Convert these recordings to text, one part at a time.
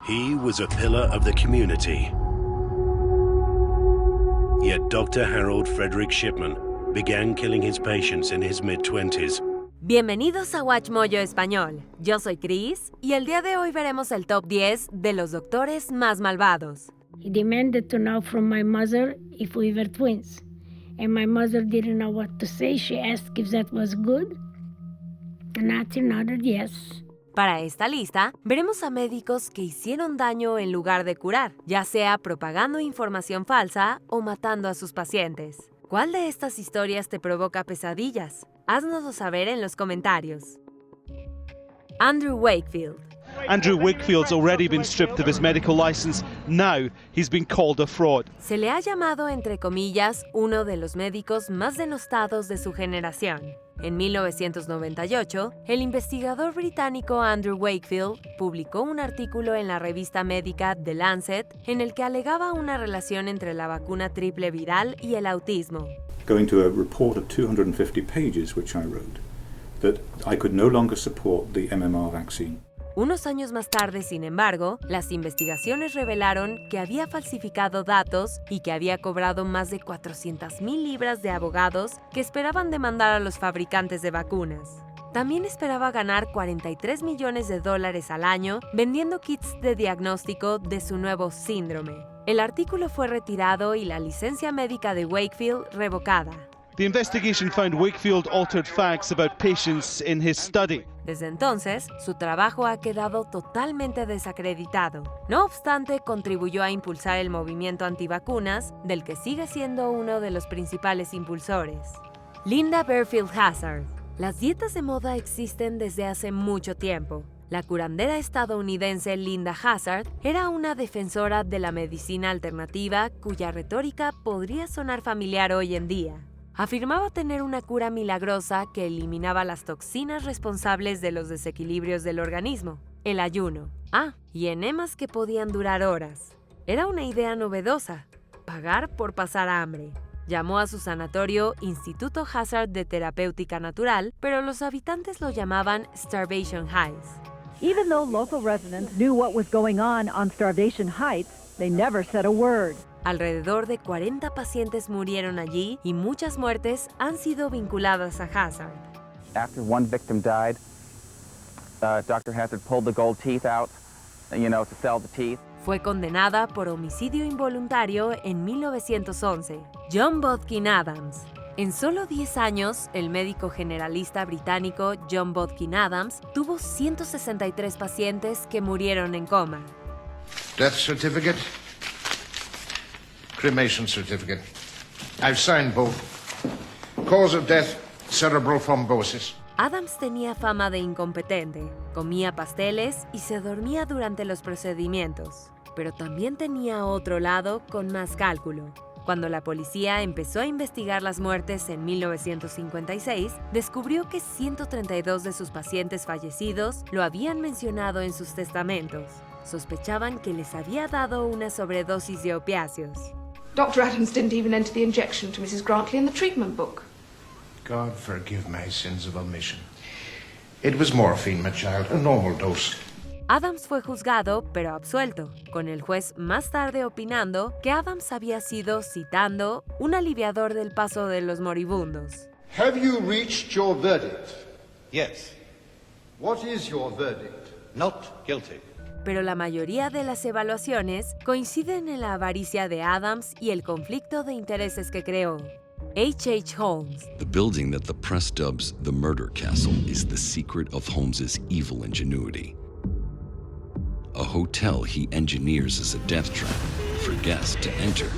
He was a pillar of the community. Yet Dr. Harold Frederick Shipman began killing his patients in his mid-20s. Bienvenidos a WatchMojo Español. Yo soy Chris y el día de hoy veremos el top 10 de los doctores más malvados. He demanded to know from my mother if we were twins. And my mother didn't know what to say. She asked if that was good. And Nancy nodded yes. Para esta lista, veremos a médicos que hicieron daño en lugar de curar, ya sea propagando información falsa o matando a sus pacientes. ¿Cuál de estas historias te provoca pesadillas? Haznoslo saber en los comentarios. Andrew Wakefield. Andrew Wakefield's already been stripped of his medical license. Now he's been called a fraud. Se le ha llamado, entre comillas, uno de los médicos más denostados de su generación. En 1998, el investigador británico Andrew Wakefield publicó un artículo en la revista médica The Lancet en el que alegaba una relación entre la vacuna triple viral y el autismo. Going to a report of 250 pages which I wrote, that I could no longer support the MMR vaccine. Unos años más tarde, sin embargo, las investigaciones revelaron que había falsificado datos y que había cobrado más de 400,000 libras de abogados que esperaban demandar a los fabricantes de vacunas. También esperaba ganar $43 millones al año vendiendo kits de diagnóstico de su nuevo síndrome. El artículo fue retirado y la licencia médica de Wakefield revocada. The investigation found Wakefield altered facts about patients in his study. Desde entonces, su trabajo ha quedado totalmente desacreditado. No obstante, contribuyó a impulsar el movimiento antivacunas, del que sigue siendo uno de los principales impulsores. Linda Fairfield Hazzard. Las dietas de moda existen desde hace mucho tiempo. La curandera estadounidense Linda Hazzard era una defensora de la medicina alternativa cuya retórica podría sonar familiar hoy en día. Afirmaba tener una cura milagrosa que eliminaba las toxinas responsables de los desequilibrios del organismo, el ayuno, y enemas que podían durar horas. Era una idea novedosa, pagar por pasar hambre. Llamó a su sanatorio Instituto Hazzard de Terapéutica Natural, pero los habitantes lo llamaban Starvation Heights. Even though local residents knew what was going on Starvation Heights, they never said a word. Alrededor de 40 pacientes murieron allí y muchas muertes han sido vinculadas a Hazzard. After one victim died, Dr. Hazzard pulled the gold teeth out, to sell the teeth. Fue condenada por homicidio involuntario en 1911. John Bodkin Adams. En solo 10 años, el médico generalista británico John Bodkin Adams tuvo 163 pacientes que murieron en coma. Death certificate. Cremation certificate. I've signed both. Cause of death, cerebral thrombosis. Adams tenía fama de incompetente, comía pasteles y se dormía durante los procedimientos. Pero también tenía otro lado con más cálculo. Cuando la policía empezó a investigar las muertes en 1956, descubrió que 132 de sus pacientes fallecidos lo habían mencionado en sus testamentos. Sospechaban que les había dado una sobredosis de opiáceos. Dr. Adams didn't even enter the injection to Mrs. Grantley in the treatment book. God forgive my sins of omission. It was morphine, my child, a normal dose. Adams fue juzgado, pero absuelto, con el juez más tarde opinando que Adams había sido, citando, un aliviador del paso de los moribundos. Have you reached your verdict? Yes. What is your verdict? Not guilty. Pero la mayoría de las evaluaciones coinciden en la avaricia de Adams y el conflicto de intereses que creó. H. Holmes. The building that the press dubs the Murder Castle is the secret of Holmes's evil ingenuity. A hotel he engineers as a death trap for guests to enter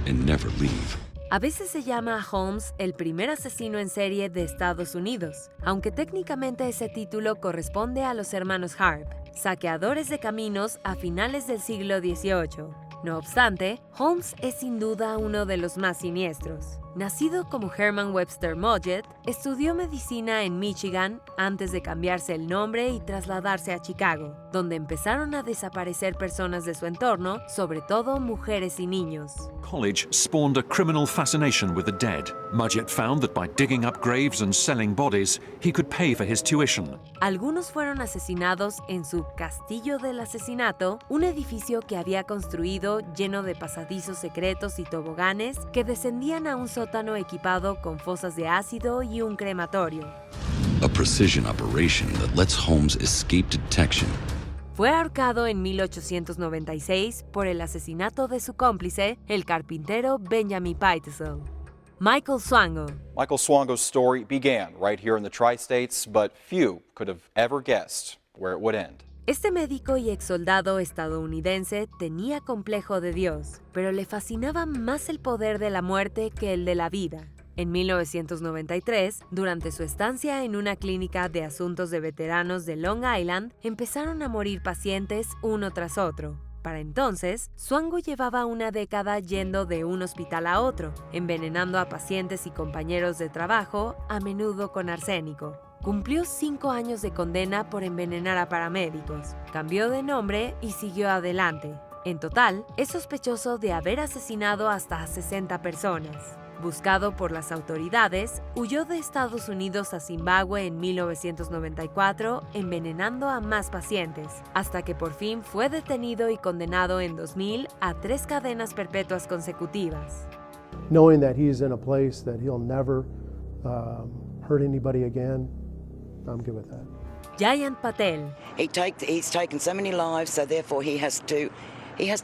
and never leave. A veces se llama a Holmes el primer asesino en serie de Estados Unidos, aunque técnicamente ese título corresponde a los hermanos Harp, saqueadores de caminos a finales del siglo XVIII. No obstante, Holmes es sin duda uno de los más siniestros. Nacido como Herman Webster Mudgett, estudió medicina en Michigan antes de cambiarse el nombre y trasladarse a Chicago, donde empezaron a desaparecer personas de su entorno, sobre todo mujeres y niños. College spawned a criminal fascination with the dead. Mudgett found that by digging up graves and selling bodies, he could pay for his tuition. Algunos fueron asesinados en su Castillo del Asesinato, un edificio que había construido lleno de pasadizos secretos y toboganes que descendían a un sótano equipado con fosas de ácido y un crematorio. A precision operation that lets Holmes escape detection. Fue ahorcado en 1896 por el asesinato de su cómplice, el carpintero Benjamin Pitezel. Michael Swango. Michael Swango's story began right here in the Tri-States, but few could have ever guessed where it would end. Este médico y exsoldado estadounidense tenía complejo de Dios, pero le fascinaba más el poder de la muerte que el de la vida. En 1993, durante su estancia en una clínica de asuntos de veteranos de Long Island, empezaron a morir pacientes uno tras otro. Para entonces, Swango llevaba una década yendo de un hospital a otro, envenenando a pacientes y compañeros de trabajo, a menudo con arsénico. Cumplió 5 años de condena por envenenar a paramédicos, cambió de nombre y siguió adelante. En total, es sospechoso de haber asesinado hasta a 60 personas. Buscado por las autoridades, huyó de Estados Unidos a Zimbabue en 1994, envenenando a más pacientes, hasta que por fin fue detenido y condenado en 2000 a 3 cadenas perpetuas consecutivas. Knowing that he's in a place that he'll never hurt anybody again, I'm good with that. Jayant Patel. He's taken so many lives, so therefore he has to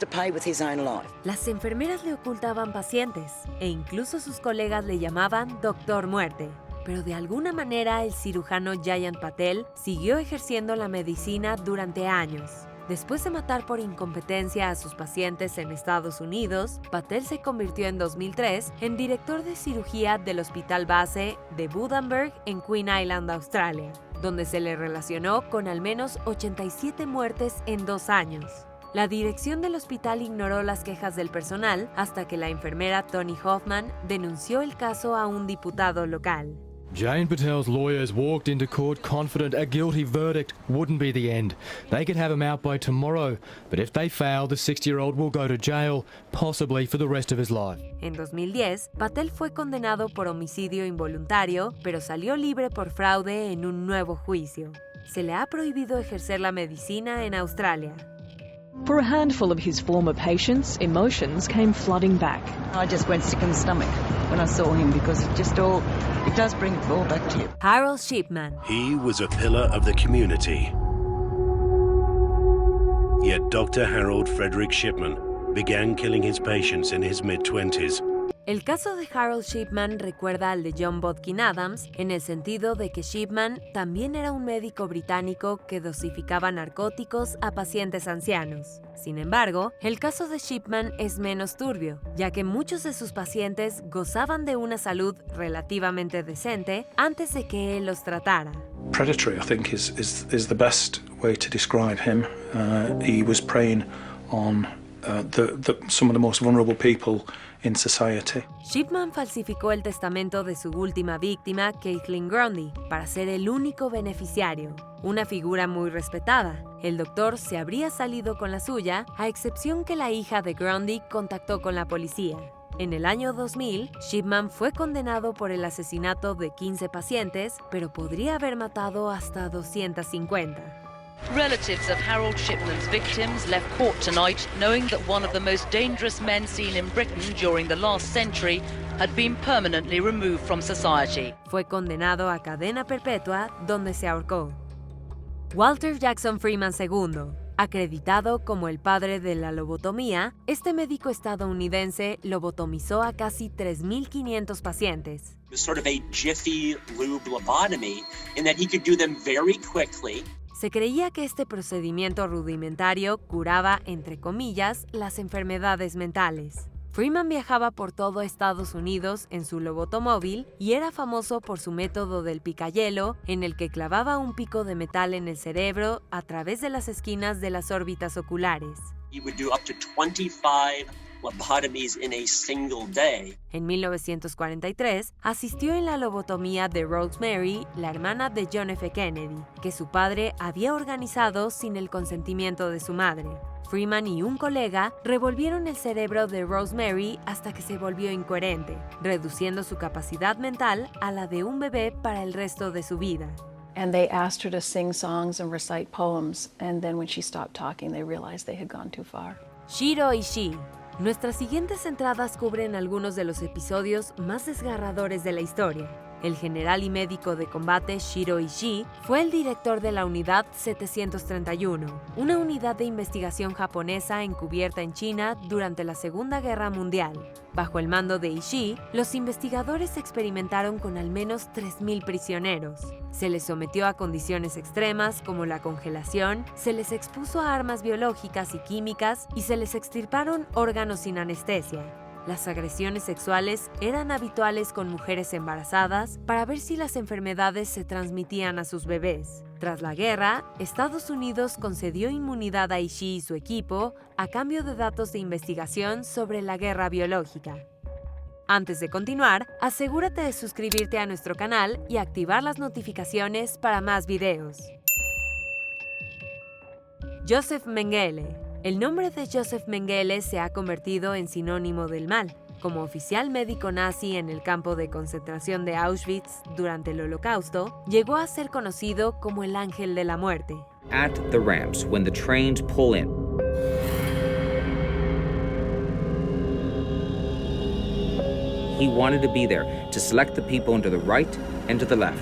pay with his own life. Las enfermeras le ocultaban pacientes e incluso sus colegas le llamaban Doctor Muerte. Pero de alguna manera el cirujano Jayant Patel siguió ejerciendo la medicina durante años. Después de matar por incompetencia a sus pacientes en Estados Unidos, Patel se convirtió en 2003 en director de cirugía del Hospital Base de Bundaberg en Queen Island, Australia, donde se le relacionó con al menos 87 muertes en 2 años. La dirección del hospital ignoró las quejas del personal hasta que la enfermera Toni Hoffman denunció el caso a un diputado local. Jayant Patel's lawyers walked into court confident a guilty verdict wouldn't be the end. They could have him out by tomorrow, but if they fail, the 60-year-old will go to jail, possibly for the rest of his life. En 2010, Patel fue condenado por homicidio involuntario, pero salió libre por fraude en un nuevo juicio. Se le ha prohibido ejercer la medicina en Australia. For a handful of his former patients, emotions came flooding back. I just went sick in the stomach when I saw him because it does bring it all back to you. Harold Shipman. He was a pillar of the community. Yet Dr. Harold Frederick Shipman began killing his patients in his mid-20s. El caso de Harold Shipman recuerda al de John Bodkin Adams en el sentido de que Shipman también era un médico británico que dosificaba narcóticos a pacientes ancianos. Sin embargo, el caso de Shipman es menos turbio, ya que muchos de sus pacientes gozaban de una salud relativamente decente antes de que él los tratara. Predatory, I think, is the best way to describe him. He was preying on some of the most vulnerable people in society. Shipman falsificó el testamento de su última víctima, Caitlin Grundy, para ser el único beneficiario. Una figura muy respetada. El doctor se habría salido con la suya, a excepción que la hija de Grundy contactó con la policía. En el año 2000, Shipman fue condenado por el asesinato de 15 pacientes, pero podría haber matado hasta 250. Relatives of Harold Shipman's victims left court tonight knowing that one of the most dangerous men seen in Britain during the last century had been permanently removed from society. Fue condenado a cadena perpetua, donde se ahorcó. Walter Jackson Freeman II. Acreditado como el padre de la lobotomía, este médico estadounidense lobotomizó a casi 3,500 pacientes. It was sort of a jiffy lube lobotomy in that he could do them very quickly. Se creía que este procedimiento rudimentario curaba, entre comillas, las enfermedades mentales. Freeman viajaba por todo Estados Unidos en su lobotomóvil y era famoso por su método del picayelo, en el que clavaba un pico de metal en el cerebro a través de las esquinas de las órbitas oculares. He would do up to 25 lobotomies in a single day. En 1943, asistió en la lobotomía de Rosemary, la hermana de John F. Kennedy, que su padre había organizado sin el consentimiento de su madre. Freeman y un colega revolvieron el cerebro de Rosemary hasta que se volvió incoherente, reduciendo su capacidad mental a la de un bebé para el resto de su vida. And they asked her to sing songs and recite poems, and then when she stopped talking, they realized they had gone too far. Shiro Ishii. Nuestras siguientes entradas cubren algunos de los episodios más desgarradores de la historia. El general y médico de combate Shiro Ishii fue el director de la Unidad 731, una unidad de investigación japonesa encubierta en China durante la Segunda Guerra Mundial. Bajo el mando de Ishii, los investigadores experimentaron con al menos 3.000 prisioneros. Se les sometió a condiciones extremas como la congelación, se les expuso a armas biológicas y químicas y se les extirparon órganos sin anestesia. Las agresiones sexuales eran habituales con mujeres embarazadas para ver si las enfermedades se transmitían a sus bebés. Tras la guerra, Estados Unidos concedió inmunidad a Ishii y su equipo a cambio de datos de investigación sobre la guerra biológica. Antes de continuar, asegúrate de suscribirte a nuestro canal y activar las notificaciones para más videos. Joseph Mengele. El nombre de Joseph Mengele se ha convertido en sinónimo del mal. Como oficial médico nazi en el campo de concentración de Auschwitz durante el Holocausto, llegó a ser conocido como el Ángel de la Muerte. At the ramps, when the trains pull in, he wanted to be there to select the people into the right and to the left,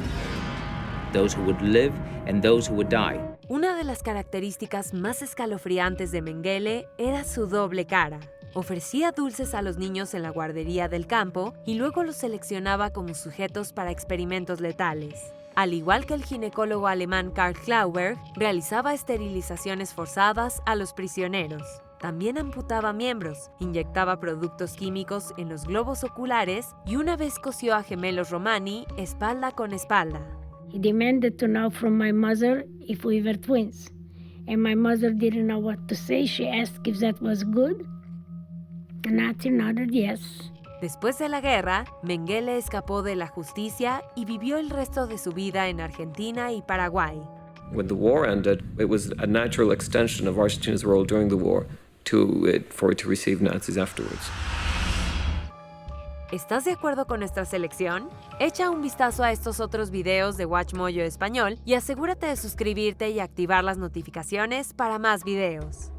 those who would live and those who would die. Una de las características más escalofriantes de Mengele era su doble cara. Ofrecía dulces a los niños en la guardería del campo y luego los seleccionaba como sujetos para experimentos letales. Al igual que el ginecólogo alemán Karl Klauberg, realizaba esterilizaciones forzadas a los prisioneros. También amputaba miembros, inyectaba productos químicos en los globos oculares y una vez cosió a gemelos Romani espalda con espalda. He demanded to know from my mother if we were twins. And my mother didn't know what to say. She asked if that was good. And Nazi nodded yes. Después de la guerra, Mengele escapó de la justicia y vivió el resto de su vida en Argentina y Paraguay. When the war ended, it was a natural extension of Argentina's role during the war for it to receive Nazis afterwards. ¿Estás de acuerdo con nuestra selección? Echa un vistazo a estos otros videos de WatchMojo Español y asegúrate de suscribirte y activar las notificaciones para más videos.